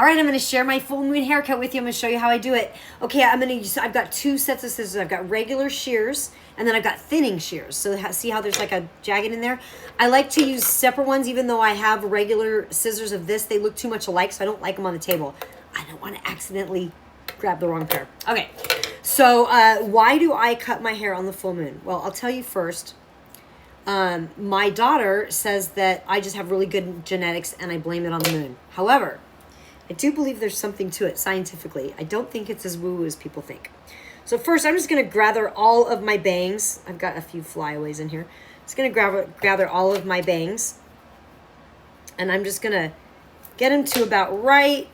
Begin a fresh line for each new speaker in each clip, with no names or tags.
All right, I'm going to share my full moon haircut with you. I'm going to show you how I do it. Okay, I've got two sets of scissors. I've got regular shears, and then I've got thinning shears. So see how there's like a jagged in there? I like to use separate ones, even though I have regular scissors of this. They look too much alike, so I don't like them on the table. I don't want to accidentally grab the wrong pair. Okay, so why do I cut my hair on the full moon? Well, I'll tell you first. My daughter says that I just have really good genetics, and I blame it on the moon. However, I do believe there's something to it scientifically. I don't think it's as woo-woo as people think. So first, I'm just going to gather all of my bangs. I've got a few flyaways in here. Just going to gather all of my bangs. And I'm just going to get them to about right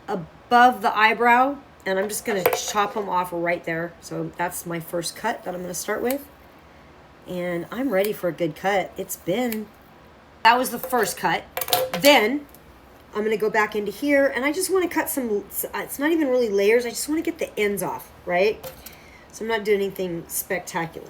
above the eyebrow. And I'm just going to chop them off right there. So that's my first cut that I'm going to start with. And I'm ready for a good cut. That was the first cut. Then I'm going to go back into here, and I just want to cut some, it's not even really layers. I just want to get the ends off, right? So I'm not doing anything spectacular.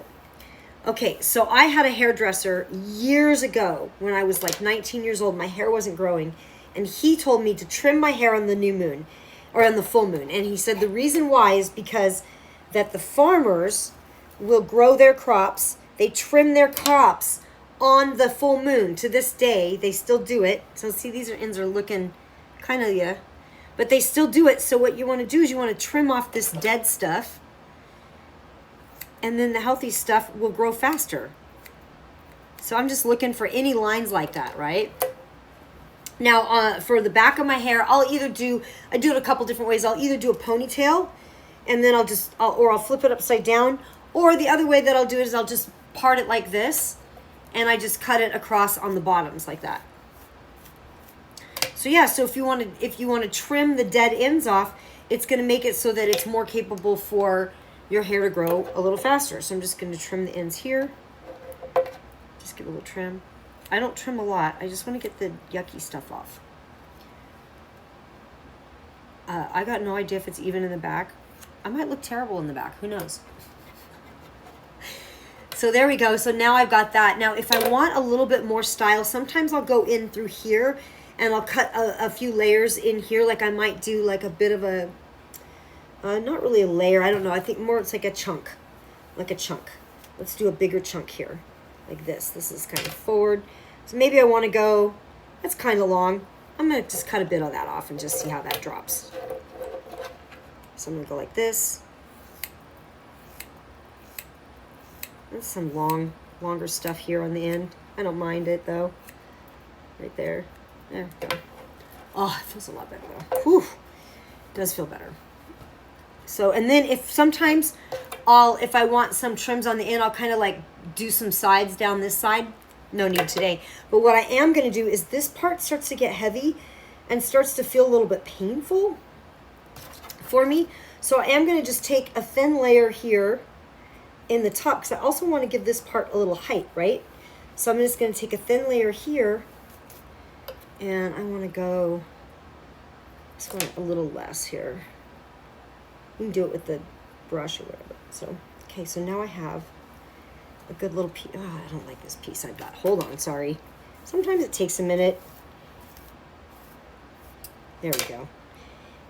Okay, so I had a hairdresser years ago when I was like 19 years old. My hair wasn't growing, and he told me to trim my hair on the new moon, or on the full moon. And he said the reason why is because that the farmers will grow their crops. They trim their crops on the full moon. To this day, they still do it. So see, these ends are looking kind of, yeah, but they still do it. So what you want to do is you want to trim off this dead stuff, and then the healthy stuff will grow faster. So I'm just looking for any lines like that, right? Now, for the back of my hair, I do it a couple different ways. I'll either do a ponytail, and then I'll flip it upside down, or the other way that I'll do it is I'll just part it like this, and I just cut it across on the bottoms like that. So yeah, so if you want to trim the dead ends off, it's going to make it so that it's more capable for your hair to grow a little faster. So I'm just going to trim the ends here. Just give a little trim. I don't trim a lot. I just want to get the yucky stuff off. I got no idea if it's even in the back. I might look terrible in the back. Who knows? So there we go. So now I've got that. Now, if I want a little bit more style, sometimes I'll go in through here and I'll cut a few layers in here. Like I might do like a bit of a, not really a layer. I don't know. I think more it's like a chunk, like a chunk. Let's do a bigger chunk here, like this. This is kind of forward. So maybe I want to go, that's kind of long. I'm going to just cut a bit of that off and just see how that drops. So I'm going to go like this. There's some longer stuff here on the end. I don't mind it though. Right there. There we go. Oh, it feels a lot better though. Whew. It does feel better. So, and then if I want some trims on the end, I'll kind of like do some sides down this side. No need today. But what I am going to do is this part starts to get heavy and starts to feel a little bit painful for me. So I am going to just take a thin layer here in the top, because I also want to give this part a little height, right? So I'm just going to take a thin layer here, and I want to just want a little less here. You can do it with the brush or whatever. So, okay, so now I have a good little piece. Oh, I don't like this piece I've got. Hold on, sorry. Sometimes it takes a minute. There we go.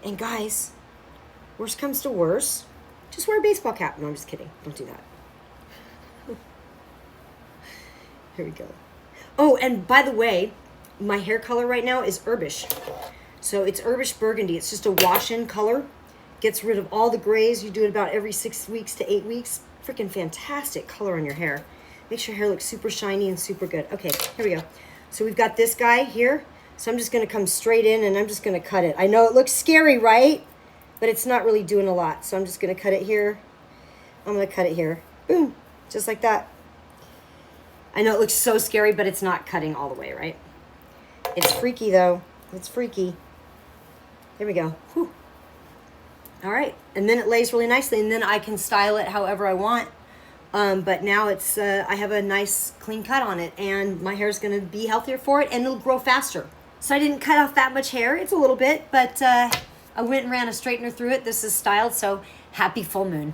And guys, worst comes to worst, just wear a baseball cap. No, I'm just kidding. Don't do that. Here we go. Oh, and by the way, my hair color right now is Herbishh. So it's Herbishh Burgundy. It's just a wash-in color. Gets rid of all the grays. You do it about every 6 weeks to 8 weeks. Freaking fantastic color on your hair. Makes your hair look super shiny and super good. Okay, here we go. So we've got this guy here. So I'm just going to come straight in and I'm just going to cut it. I know it looks scary, right? But it's not really doing a lot. So I'm just going to cut it here. I'm going to cut it here. Boom. Just like that. I know it looks so scary, but it's not cutting all the way, right? It's freaky, though. It's freaky. There we go. Whew. All right. And then it lays really nicely, and then I can style it however I want. But now it's I have a nice clean cut on it, and my hair is going to be healthier for it, and it'll grow faster. So I didn't cut off that much hair. It's a little bit, but I went and ran a straightener through it. This is styled, so happy full moon.